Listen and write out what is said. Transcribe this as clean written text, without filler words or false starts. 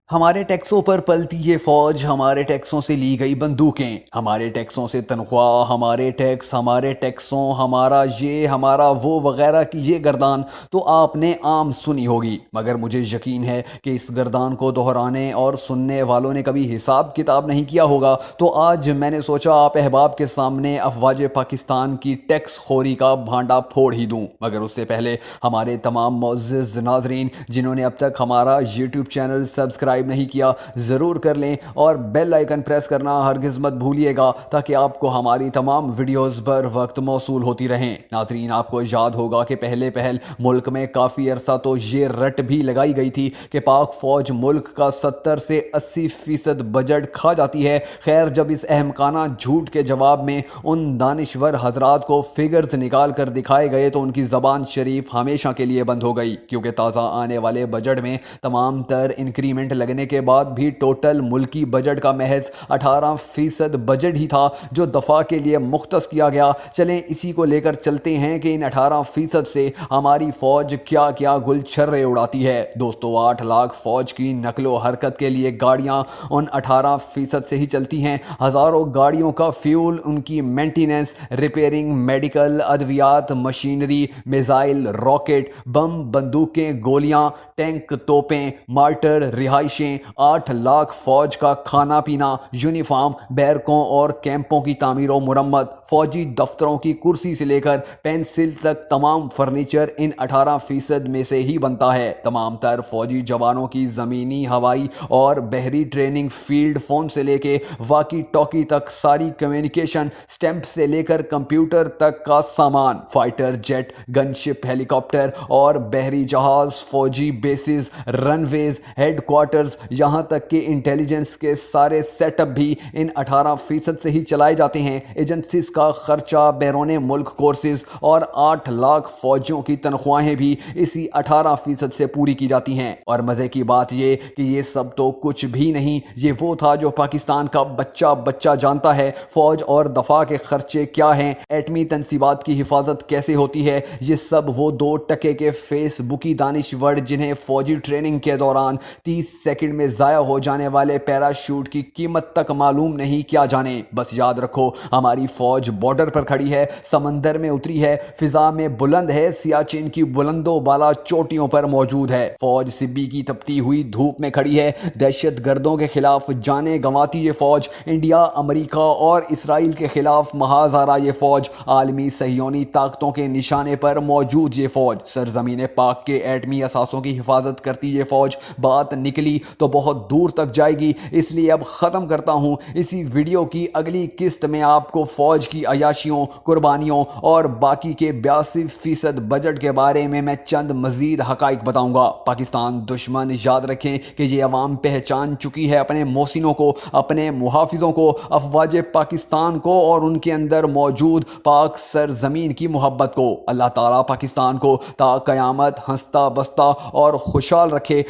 ہمارے ٹیکسوں پر پلتی یہ فوج، ہمارے ٹیکسوں سے لی گئی بندوقیں، ہمارے ٹیکسوں سے تنخواہ، ہمارے ٹیکس، ہمارے ٹیکسوں، ہمارا یہ ہمارا وہ وغیرہ کی یہ گردان تو آپ نے عام سنی ہوگی، مگر مجھے یقین ہے کہ اس گردان کو دہرانے اور سننے والوں نے کبھی حساب کتاب نہیں کیا ہوگا۔ تو آج میں نے سوچا آپ احباب کے سامنے افواج پاکستان کی ٹیکس خوری کا بھانڈا پھوڑ ہی دوں، مگر اس سے پہلے ہمارے تمام معزز ناظرین جنہوں نے اب تک ہمارا یوٹیوب چینل سبسکرائب نہیں کیا ضرور کر لیں اور بیل آئیکن پریس کرنا ہرگز مت بھولیے گا تاکہ آپ کو ہماری تمام ویڈیوز پر وقت موصول ہوتی رہیں۔ ناظرین، آپ کو یاد ہوگا کہ پہل ملک میں کافی عرصہ تو یہ رٹ بھی لگائی گئی تھی کہ پاک فوج ملک کا 70 سے 80% بجٹ کھا جاتی ہے۔ خیر، جب اس احمقانہ جھوٹ کے جواب میں ان دانشور حضرات کو فگرز نکال کر دکھائے گئے تو ان کی زبان شریف ہمیشہ کے لیے بند ہو گئی، کیونکہ تازہ آنے والے بجٹ میں تمام تر انکریمنٹ لگنے کے بعد بھی ٹوٹل ملکی بجٹ کا محض 18% بجٹ ہی تھا جو دفاع کے لیے مختص کیا گیا۔ چلیں اسی کو لے کر چلتے ہیں کہ ان 18% سے ہماری فوج کیا کیا گل چھرے اڑاتی ہے۔ دوستو، 8 لاکھ فوج کی نقل و حرکت کے لیے گاڑیاں ان 18% سے ہی چلتی ہیں۔ ہزاروں گاڑیوں کا فیول، ان کی مینٹیننس، ریپیئرنگ، میڈیکل، ادویات، مشینری، میزائل، راکٹ، بم، بندوقیں، گولیاں، ٹینک، توپیں، مارٹر، رہائشیں، 8 لاکھ فوج کا کھانا پینا، یونیفارم، بیرکوں اور کیمپوں کی تعمیر و مرمت، فوجی دفتروں کی کرسی سے لے کر پینسل تک تمام فرنیچر ان 18% میں سے ہی بنتا ہے۔ تمام تر فوجی جوانوں کی زمینی، ہوائی اور بحری ٹریننگ، فیلڈ فون سے لے کے واکی ٹاکی تک ساری کمیونیکیشن، سٹیمپ سے لے کر کمپیوٹر تک کا سامان، فائٹر جیٹ، گن شپ، ہیلی کاپٹر اور بحری جہاز، فوجی بیسز، رن ویز، ہیڈ کوارٹرز، یہاں تک کہ انٹیلیجنس کے سارے سیٹ اپ بھی ان 18% سے ہی چلائے جاتے ہیں۔ ایجنسیز کا خرچہ، بیرون ملک کورسز اور 8 لاکھ فوجیوں کی تنخواہیں بھی اسی 18% سے پوری کی جاتی ہیں۔ اور مزے کی بات یہ کہ یہ سب تو کچھ بھی نہیں، یہ وہ تھا جو پاکستان کا بچہ جانتا ہے۔ فوج اور دفاع کے خرچے کیا ہیں، ایٹمی تنصیبات کی حفاظت کیسے ہوتی ہے، یہ سب وہ 2 ٹکے کے فیس بکی دانشور جنہیں فوجی ٹریننگ کے دوران 30 سیکنڈ میں ضائع ہو جانے والے پیراشوٹ کی قیمت تک معلوم نہیں، کیا جانے۔ بس یاد رکھو، ہماری فوج بارڈر پر کھڑی ہے، سمندر میں اتری ہے، فضا میں بلند ہے، سیاچن کی بلند و بالا چوٹیوں پر موجود ہے۔ فوج سبی کی تپتی ہوئی دھوپ میں کھڑی ہے، دہشت گردوں کے خلاف جانیں گنواتی یہ فوج، انڈیا، امریکہ اور اسرائیل کے خلاف محاذ آرا یہ فوج، عالمی صہیونی طاقتوں کے نشانے پر موجود یہ فوج، سرزمین پاک کے ایٹمی اثاثوں کی حفاظت کرتی یہ فوج۔ بات نکلی تو بہت دور تک جائے گی، اس لیے اب ختم کرتا ہوں۔ اسی ویڈیو کی اگلی قسط میں آپ کو فوج کی عیاشیوں، قربانیوں اور باقی کے 82% بجٹ کے بارے میں چند مزید حقائق بتاؤں گا۔ پاکستان دشمن یاد رکھیں کہ یہ عوام پہچان چکی ہے اپنے محسنوں کو، اپنے محافظوں کو، افواج پاکستان کو اور ان کے اندر موجود پاک سرزمین کی محبت کو۔ اللہ تعالیٰ پاکستان کو تا قیامت ہنستا بستا اور خوشحال رکھے۔